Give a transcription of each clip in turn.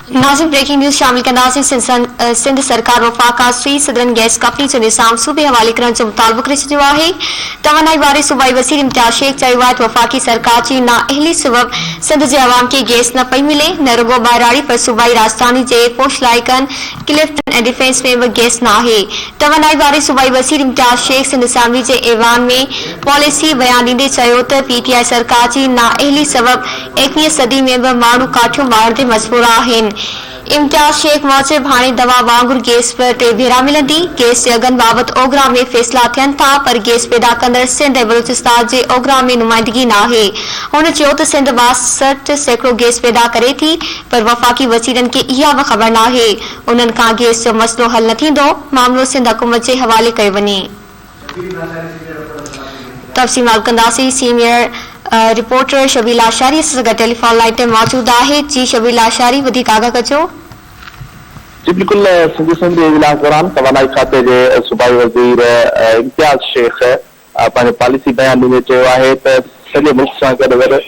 Nazim breaking news शामिल कंदासीं। सिंध सरकार वफ़ाक़ा सुई सदरन गैस कंपनी जो निज़ाम सूबे हवाले करण जो मुतालबो करे छॾियो आहे। तवानाई वारे सूबाई वज़ीर इम्तियाज़ शेख चयो आहे त वफ़ाक़ी सरकार जी नाअहली सबब सिंध जे अवाम खे गैस न पई मिले, न रुगो ॿाहिराड़ी पर सूबाई राजधानी जे पोश इलाइक़नि क्लिफ्टन ऐं डिफेंस में बि गैस न आहे। तवानाई वारे सूबाई वज़ीर इम्तियाज़ शेख सिंध असेंबली जे ऐवान में पॉलिसी बयान ॾींदे चयो त PTI सरकार जी नाअहली सबब 21वीं सदी में बि माण्हू काठियूं ॿारण ते मजबूर आहिनि। इम्तियाज़ शेख मूजिब हाणे दवा वांगुरु गैस पर 3 भेरा मिलंदी। गैस जे अघनि बाबति ओघरा में फैसला थियनि था, पर गैस पैदा कंदड़ सिंध ऐं बलूचिस्तान जे ओघरा में नुमाइंदगी न आहे। हुन चयो त सिंध 62% गैस पैदा करे थी, पर वफ़ाक़ी वज़ीरनि खे इहा बि ख़बर न आहे। उन्हनि खां गैस जो मसइलो हल न थींदो, मामलो सिंध हुकूमत जे हवाले कयो वञे। तफ़सील कंदासीं। सीनियर रिपोर्टर शबील आशारी सां गॾु टेलीफोन लाइन ते मौजूद आहे। जी शबील आशारी, वधीक आगाह कजो। जी बिल्कुल, सिंध असेंबली इजलास दौरान तवानाई खाते जे सूबाई वज़ीर इम्तियाज़ शेख पंहिंजो पॉलिसी बयान ॾींदे चयो आहे त सॼे मुल्क सां गॾु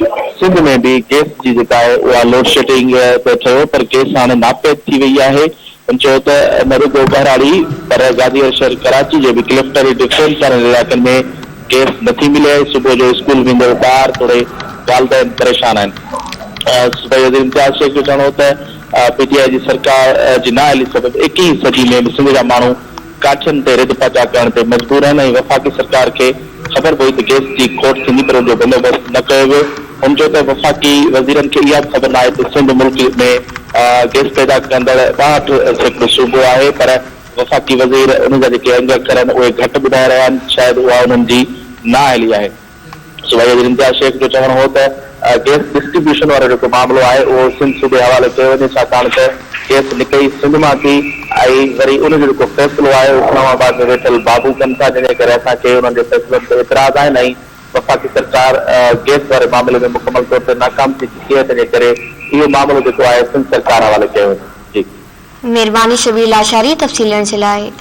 सिंध में बि गैस जी जेका आहे उहा लोड शेडिंग ते थियो, पर गैस हाणे नापेद थी वई आहे। हुन चयो त न रुगो बहिराड़ी पर गाज़ीपुर शहर कराची जे बि क्लिफ्टन ऐं डिफेंस वारनि इलाइक़नि में गैस नथी मिले। सुबुह जो स्कूल वेंदो ॿार थोरे वालिदैन परेशान आहिनि। सूबाई वज़ीर इम्तियाज़ शेख जो चवणो त PTI जी सरकार जी नाअहली सबब 21वीं सदी में सिंध जा माण्हू काठियुनि ते रिद पचा करण ते मजबूर आहिनि ऐं वफ़ाक़ी सरकार खे ख़बर पई त गैस जी खोट थींदी, पर हुनजो बंदोबस्तु न कयो वियो। हुन चयो त वफ़ाक़ी वज़ीरनि खे इहा ख़बर न आहे त सिंध मुल्क में गैस पैदा कंदड़ 62% सूबो आहे, पर वफ़ाक़ी वज़ीर उन जा जेके अंग अखर आहिनि उहे घटि ॿुधाए रहिया आहिनि। शायदि उहा उन्हनि जी नाअहली आहे। सूबाई वज़ीर इम्तियाज़ शेख जो चवणो हो त गैस डिस्ट्रीब्यूशन वारो जेको मामिलो आहे उहो सिंध सूबे हवाले कयो वञे, छाकाणि त गैस निकरी सिंध मां थी ऐं वरी उनजो जेको फ़ैसिलो आहे उहो इस्लामाबाद में वेठल बाबू कनि था, जंहिंजे करे असांखे उन्हनि जे फ़ैसिलनि ते एतिराज़ आहिनि ऐं वफ़ाक़ी सरकार गैस वारे मामले में मुकमल तौर ते नाकाम थी चुकी आहे, तंहिंजे करे इहो मामिलो जेको आहे सिंध सरकार हवाले कयो वञे। जी महिरबानी शबील आशारी तफ़सील ॾियण जे लाइ।